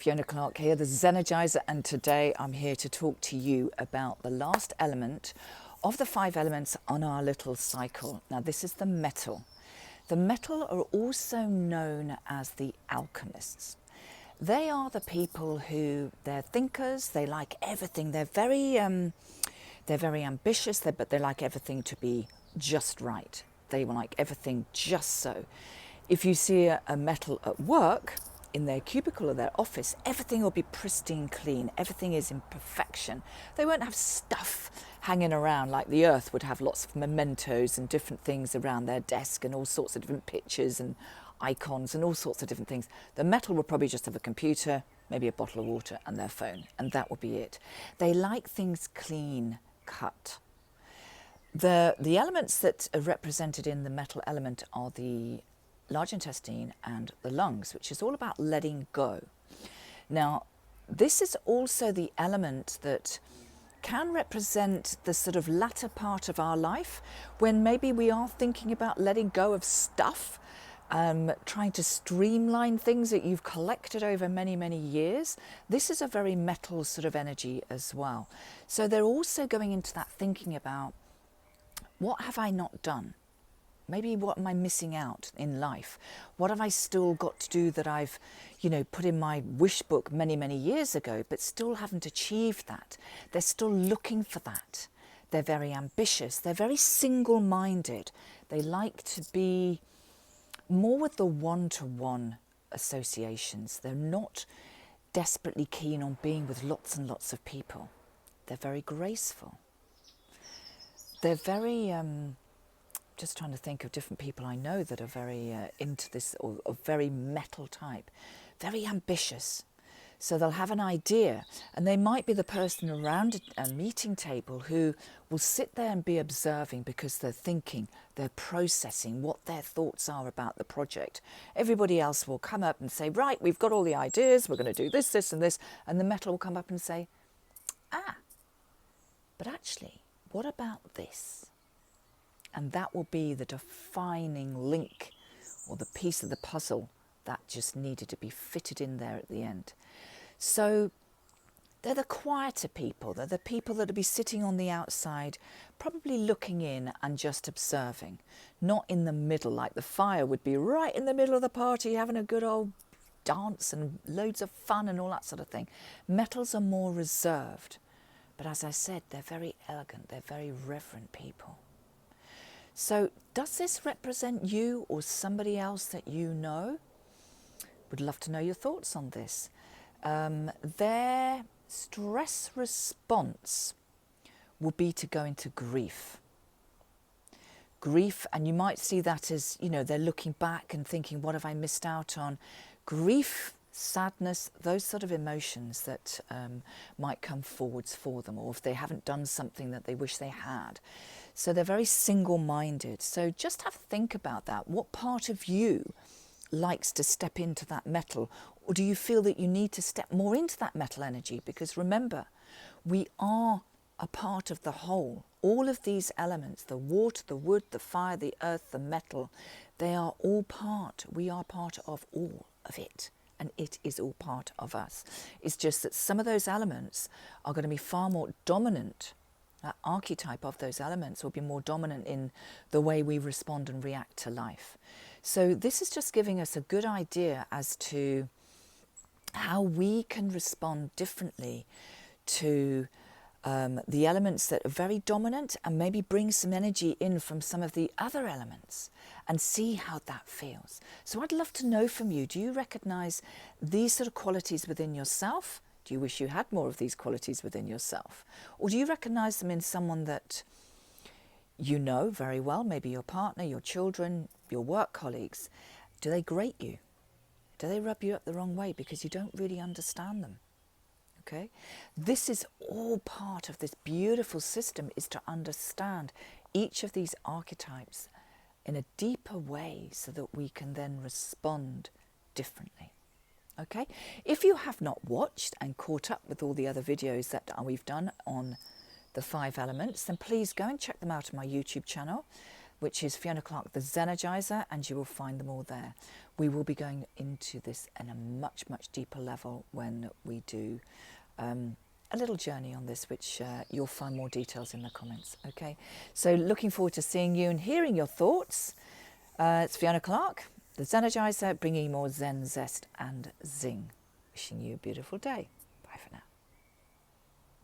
Fiona Clark here, the Zenergizer, and today I'm here to talk to you about the last element of the 5 elements on our little cycle. Now this is the metal. The metal are also known as the alchemists. They are the people who, they're thinkers, they like everything, they're very ambitious, but they like everything to be just right. They like everything just so. If you see a metal at work, in their cubicle or their office, everything will be pristine clean. Everything is in perfection. They won't have stuff hanging around like the earth would have lots of mementos and different things around their desk and all sorts of different pictures and icons and all sorts of different things. The metal will probably just have a computer, maybe a bottle of water and their phone, and that will be it. They like things clean cut. The elements that are represented in the metal element are the large intestine and the lungs, which is all about letting go. Now, this is also the element that can represent the sort of latter part of our life when maybe we are thinking about letting go of stuff, trying to streamline things that you've collected over many, many years. This is a very metal sort of energy as well. So they're also going into that thinking about, what have I not done? Maybe what am I missing out in life? What have I still got to do that I've, put in my wish book many, many years ago, but still haven't achieved that? They're still looking for that. They're very ambitious. They're very single-minded. They like to be more with the one-to-one associations. They're not desperately keen on being with lots and lots of people. They're very graceful. They're very... just trying to think of different people I know that are very into this, or very metal type, very ambitious. So they'll have an idea, and they might be the person around a meeting table who will sit there and be observing because they're thinking, they're processing what their thoughts are about the project. Everybody else will come up and say, right, we've got all the ideas, we're going to do this, this and this, and the metal will come up and say, but actually, what about this? And that will be the defining link or the piece of the puzzle that just needed to be fitted in there at the end. So they're the quieter people. They're the people that will be sitting on the outside, probably looking in and just observing, not in the middle, like the fire would be right in the middle of the party, having a good old dance and loads of fun and all that sort of thing. Metals are more reserved. But as I said, they're very elegant. They're very reverent people. So does this represent you or somebody else that you know? Would love to know your thoughts on this. Their stress response will be to go into grief. Grief, and you might see that as, they're looking back and thinking, what have I missed out on? Grief, sadness, those sort of emotions that might come forwards for them, or if they haven't done something that they wish they had. So they're very single-minded. So just have a think about that. What part of you likes to step into that metal? Or do you feel that you need to step more into that metal energy? Because remember, we are a part of the whole. All of these elements, the water, the wood, the fire, the earth, the metal, they are all part. We are part of all of it. And it is all part of us. It's just that some of those elements are going to be far more dominant. That archetype of those elements will be more dominant in the way we respond and react to life. So this is just giving us a good idea as to how we can respond differently to the elements that are very dominant, and maybe bring some energy in from some of the other elements and see how that feels. So I'd love to know from you, do you recognize these sort of qualities within yourself? Do you wish you had more of these qualities within yourself? Or do you recognize them in someone that you know very well, maybe your partner, your children, your work colleagues? Do they grate you? Do they rub you up the wrong way because you don't really understand them? Okay? This is all part of this beautiful system, is to understand each of these archetypes in a deeper way so that we can then respond differently. Okay? If you have not watched and caught up with all the other videos that we've done on the 5 elements, then please go and check them out on my YouTube channel. which is Fiona Clark, the Zenergizer, and you will find them all there. We will be going into this in a much, much deeper level when we do a little journey on this, which you'll find more details in the comments. Okay, so looking forward to seeing you and hearing your thoughts. It's Fiona Clark, the Zenergizer, bringing more zen, zest and zing. Wishing you a beautiful day. Bye for now.